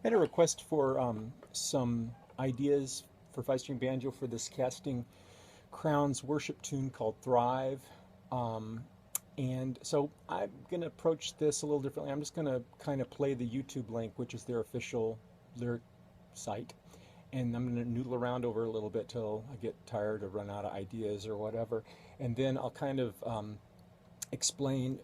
I had a request for some ideas for five-string banjo for this Casting Crowns worship tune called Thrive. Um, and so I'm going to approach this a little differently. I'm just going to kind of play the YouTube link, which is their official lyric site. And I'm going to noodle around over a little bit till I get tired or run out of ideas or whatever. And then I'll kind of explain,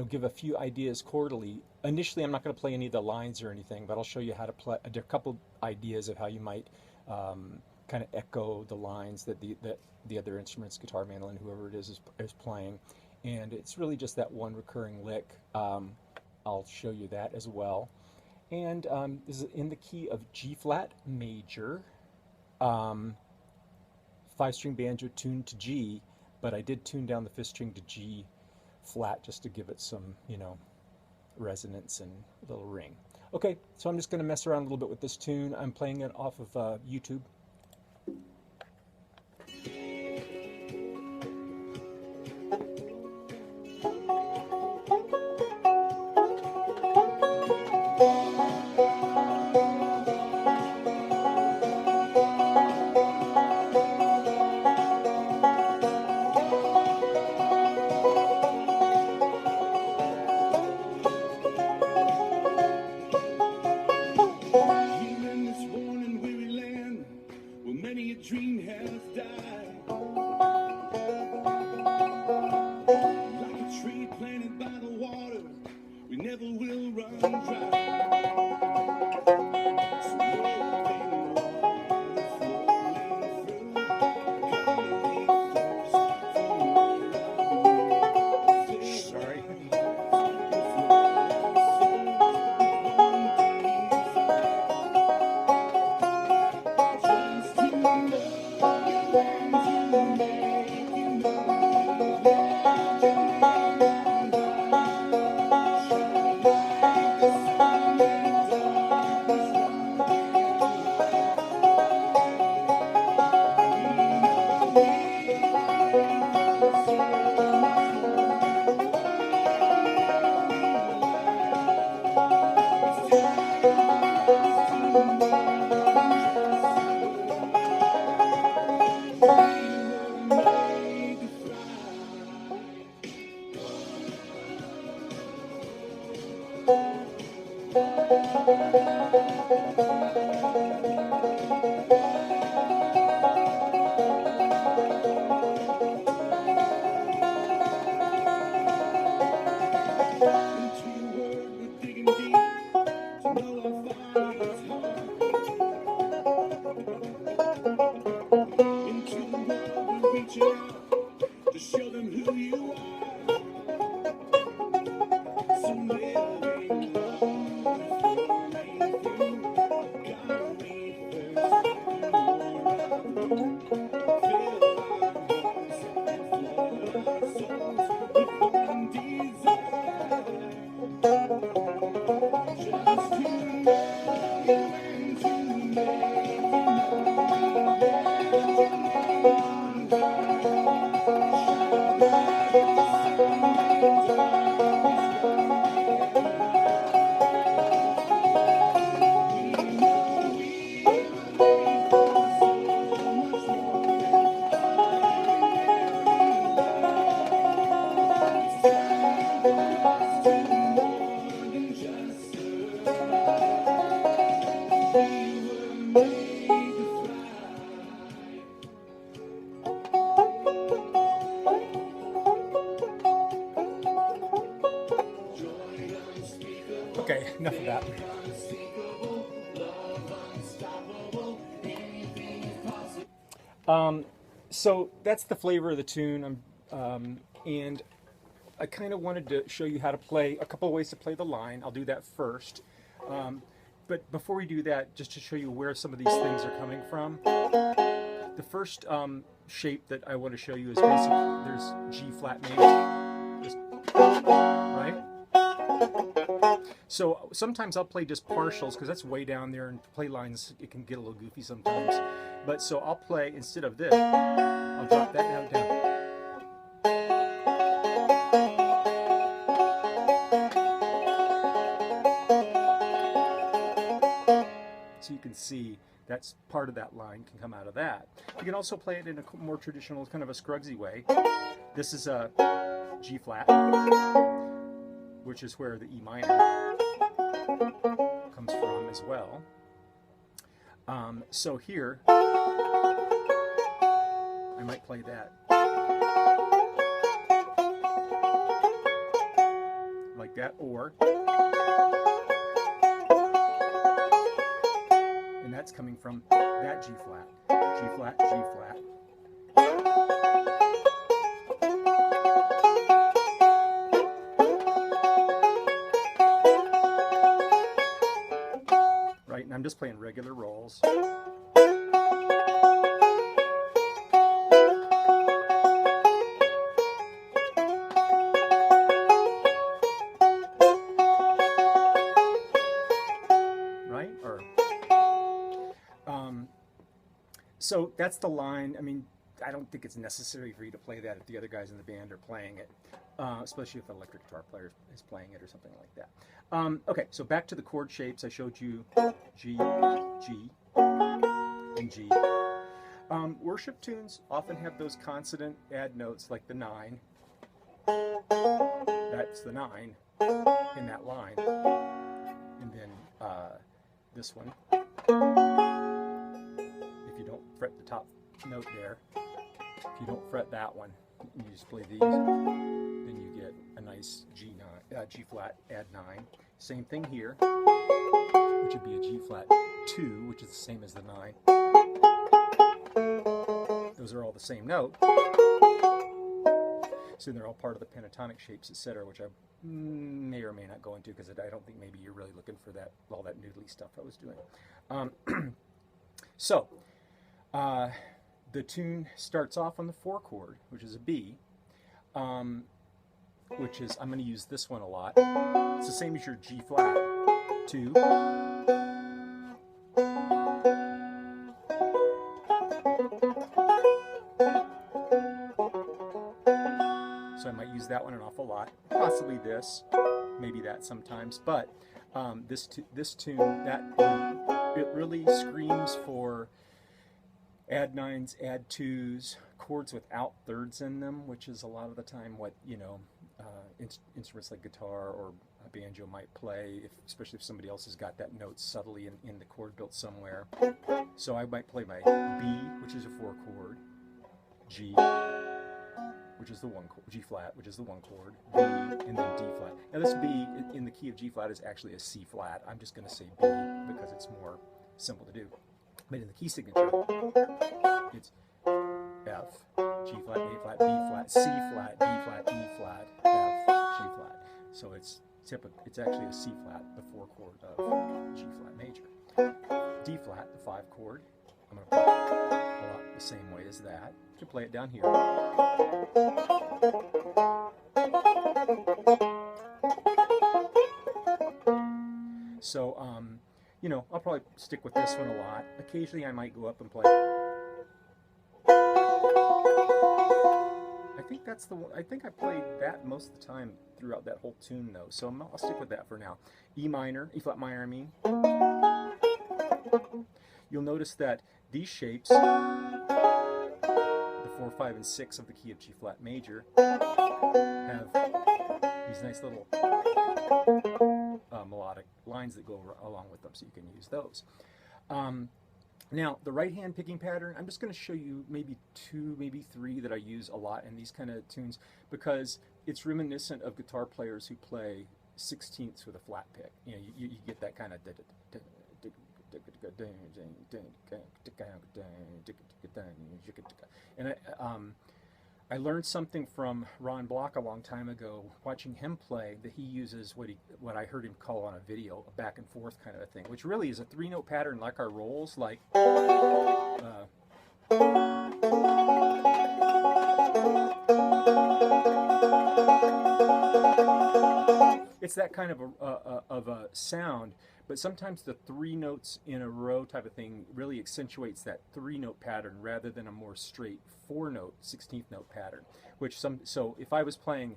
give a few ideas quarterly. Initially, I'm not going to play any of the lines or anything, but I'll show you how to play a couple ideas of how you might kind of echo the lines that the other instruments, guitar, mandolin, whoever it is playing. And it's really just that one recurring lick. I'll show you that as well. And this is in the key of G flat major, um, five-string banjo tuned to G, but I did tune down the fifth string to G flat just to give it some, resonance and a little ring. Okay, so I'm just going to mess around a little bit with this tune. I'm playing it off of YouTube. Okay, enough of that. So that's the flavor of the tune, and I kind of wanted to show you how to play a couple of ways to play the line. I'll do that first. But before we do that, just to show you where some of these things are coming from, the first shape that I want to show you is basically there's G flat major, right? So sometimes I'll play just partials because that's way down there, and play lines, it can get a little goofy sometimes. But so I'll play, instead of this, I'll drop that note down. so you can see that's part of that line can come out of that. You can also play it in a more traditional, kind of a Scruggsy way. This is a G flat, which is where the E minor comes from as well. So here, I might play that like that, or, and that's coming from that G flat, G flat, G flat. Right, and I'm just playing regular rolls. Right? Or so that's the line. I mean, I don't think it's necessary for you to play that if the other guys in the band are playing it, especially if an electric guitar player is playing it or something like that. Okay, so back to the chord shapes. I showed you G, G, and G. Worship tunes often have those consonant add notes like the 9. That's the 9 in that line. And then this one. If you don't fret the top note there, if you don't fret that one, and you just play these, then you get a nice G flat add 9. Same thing here, which would be a G flat 2, which is the same as the 9. Those are all the same note. So they're all part of the pentatonic shapes, etc., which I may or may not go into because I don't think maybe you're really looking for that all that noodly stuff I was doing. So the tune starts off on the 4 chord, which is a B, which is, I'm going to use this one a lot. It's the same as your G flat 2. So I might use that one an awful lot. Possibly this, maybe that sometimes, but this tune, it really screams for add 9s, add 2s, chords without thirds in them, which is a lot of the time what, you know, instruments like guitar or a banjo might play, especially if somebody else has got that note subtly in the chord built somewhere. So I might play my B, which is a 4 chord, G, which is the 1 chord, G flat, which is the 1 chord, B, and then D flat. Now this B in the key of G flat is actually a C flat. I'm just going to say B because it's more simple to do. But in the key signature, it's F, G flat, A flat, B flat, C flat, D flat, E flat, F, G flat. So it's actually a C flat, the 4 chord of G flat major. D flat, the 5 chord. I'm going to play a lot the same way as that. To play it down here. So, you know, I'll probably stick with this one a lot. Occasionally I might go up and play. I think that's the one. I think I played that most of the time throughout that whole tune though. So I'll stick with that for now. E minor, E flat minor I mean. You'll notice that these shapes, the 4, 5, and 6 of the key of G flat major, have these nice little melodic lines that go along with them, so you can use those. Now, the right hand picking pattern, I'm just going to show you maybe 2, maybe 3 that I use a lot in these kind of tunes because it's reminiscent of guitar players who play 16ths with a flat pick. You know, you get that kind of. And I learned something from Ron Block a long time ago, watching him play, that he uses what I heard him call on a video, a back and forth kind of a thing, which really is a 3-note pattern like our rolls, like it's that kind of a sound, but sometimes the 3 notes in a row type of thing really accentuates that 3-note pattern rather than a more straight 4-note, 16th note pattern. So if I was playing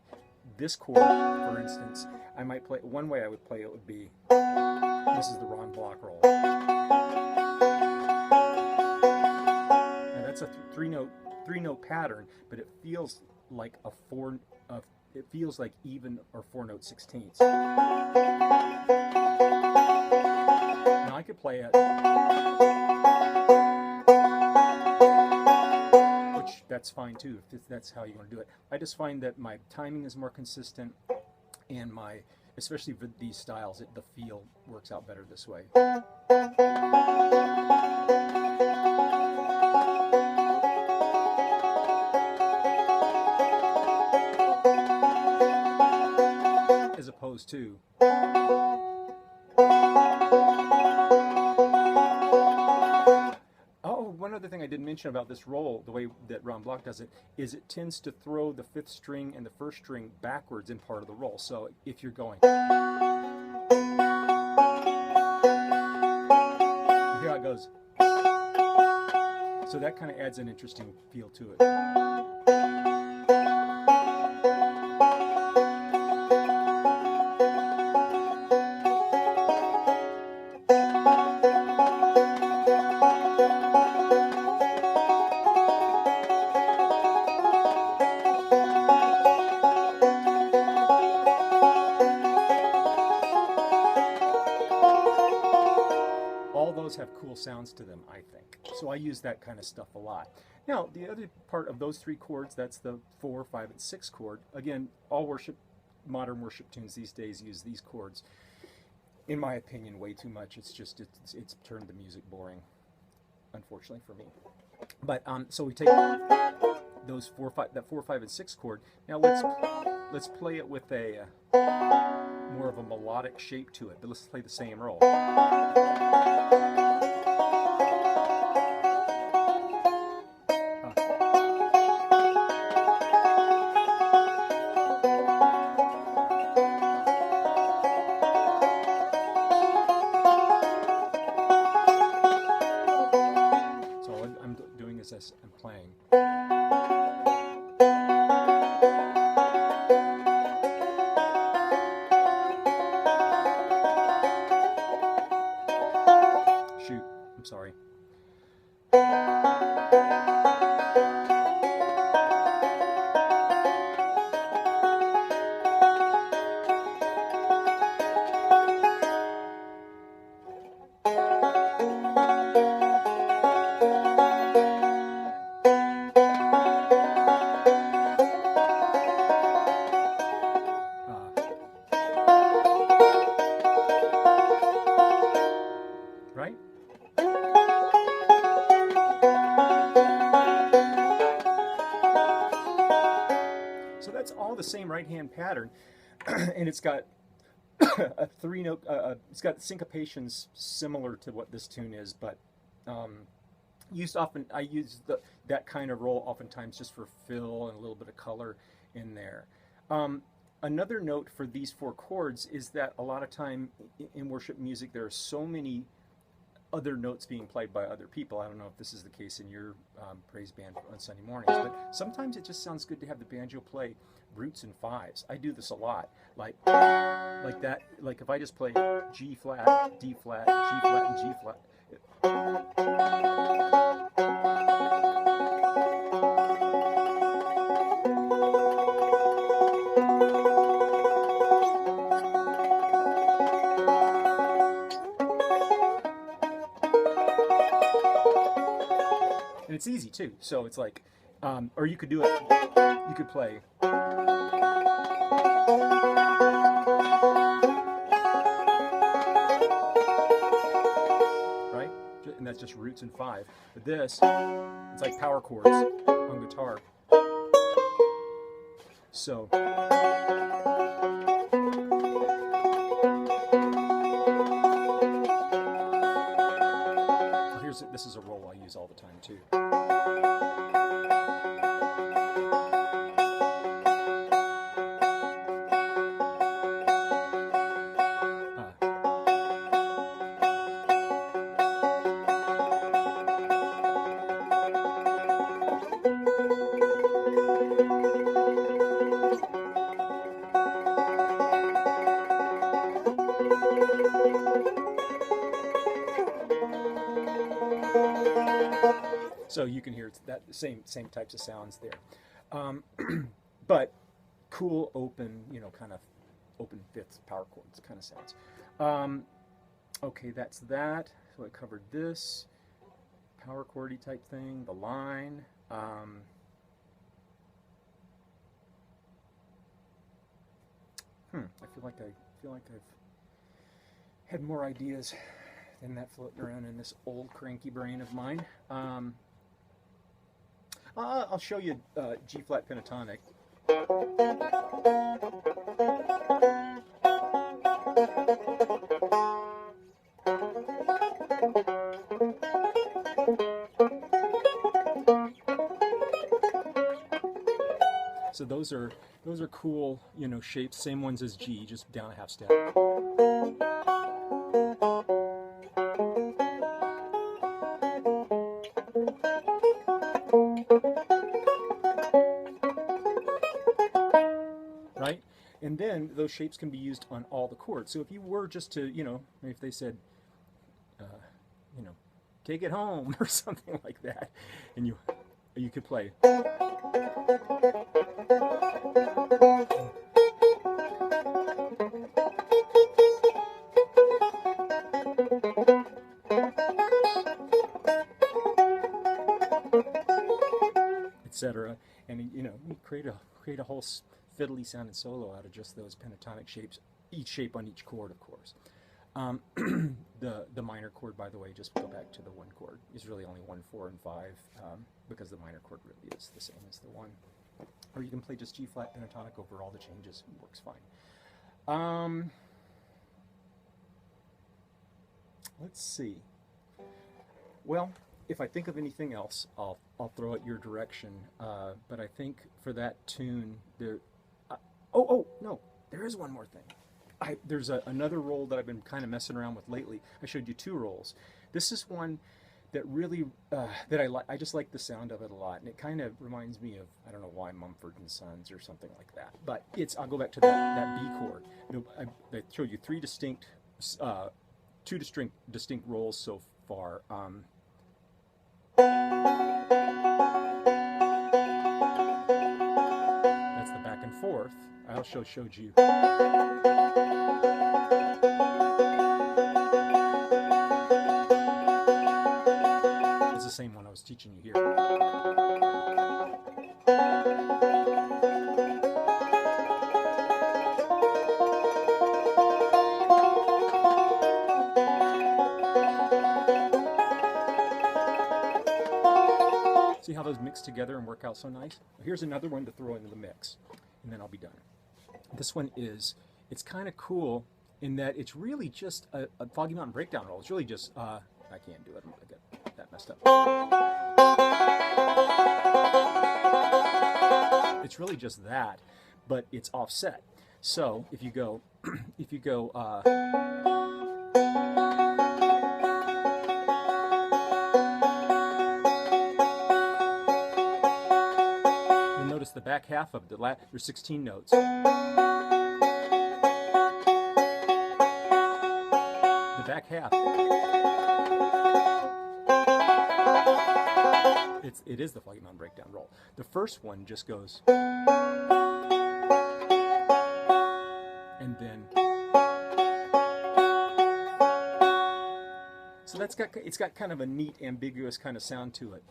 this chord, for instance, I might play, one way I would play it would be, this is the Ron Block roll. three-note pattern, but it feels like a four. It feels like even or four-note sixteenths. Now I could play it, which that's fine too if that's how you want to do it. I just find that my timing is more consistent, and especially with these styles, the feel works out better this way. As opposed to one other thing I didn't mention about this roll, the way that Ron Block does it, is it tends to throw the fifth string and the first string backwards in part of the roll. So if you're going, you hear how it goes. So that kind of adds an interesting feel to it. Have cool sounds to them, I think. So I use that kind of stuff a lot. Now, the other part of those three chords, that's the 4, 5, and 6 chord. Again, all modern worship tunes these days use these chords. In my opinion, way too much. It's just it's turned the music boring, unfortunately for me. But so we take those 4, 5, that 4, 5, and 6 chord. Now let's play it with a more of a melodic shape to it. But let's play the same roll. As I'm playing. Shoot, I'm sorry. Right? So that's all the same right hand pattern, and it's got a three-note. It's got syncopations similar to what this tune is, but I use that kind of roll oftentimes just for fill and a little bit of color in there. Another note for these 4 chords is that a lot of time in worship music there are so many other notes being played by other people. I don't know if this is the case in your praise band on Sunday mornings, but sometimes it just sounds good to have the banjo play roots and fives. I do this a lot, like that. Like if I just play G flat, D flat, G flat, and G flat. And it's easy too. So it's like, or you could do it, you could play. Right? And that's just roots and 5. But this, it's like power chords on guitar. So. This is a roll I use all the time too. So you can hear that same types of sounds there. But cool, open, you know, kind of open fifths, power chords kind of sounds. Okay, that's that. So I covered this power chordy type thing, the line. I feel like I've had more ideas than that floating around in this old cranky brain of mine. I'll show you G flat pentatonic. So those are cool, you know, shapes, same ones as G, just down a half step. Right? And then those shapes can be used on all the chords. So if you were just to, you know, if they said, you know, take it home or something like that, and you could play. Etc. And you know, you create a whole fiddly sounding solo out of just those pentatonic shapes, each shape on each chord, of course. The minor chord, by the way, just go back to the one chord, is really only 1, 4, and 5, because the minor chord really is the same as the one. Or you can play just G flat pentatonic over all the changes, it works fine. Let's see. Well, if I think of anything else, I'll throw it your direction. But I think for that tune, there. Oh no, there is one more thing. There's another roll that I've been kind of messing around with lately. I showed you 2 rolls. This is one that really that I like. I just like the sound of it a lot, and it kind of reminds me of, I don't know why, Mumford and Sons or something like that. But I'll go back to that B chord. I showed you 3 distinct, 2 distinct rolls so far. That's the back and forth. I also showed you. It's the same one I was teaching you here. See how those mix together and work out so nice? Here's another one to throw into the mix, and then I'll be done. This one it's kind of cool in that it's really just a Foggy Mountain breakdown roll. It's really just, I can't do it, I got that messed up. It's really just that, but it's offset. So if you go, notice the back half of there's 16 notes. The back half, it is the Foggy Mountain breakdown roll. The first one just goes, and then, so it's got kind of a neat, ambiguous kind of sound to it.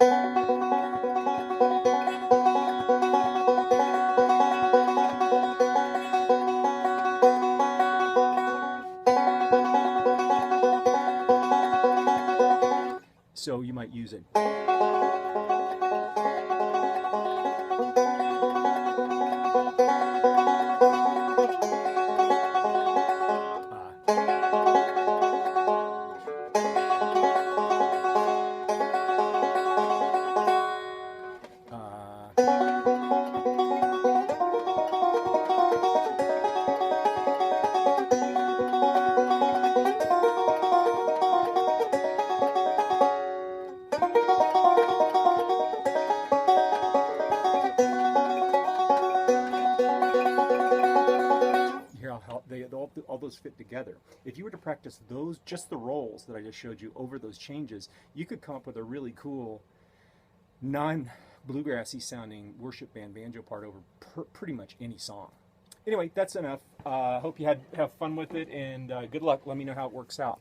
So you might use it. All those fit together. If you were to practice just the rolls that I just showed you over those changes, you could come up with a really cool non-bluegrassy sounding worship band banjo part over pretty much any song. Anyway, that's enough. Hope you have fun with it, and good luck. Let me know how it works out.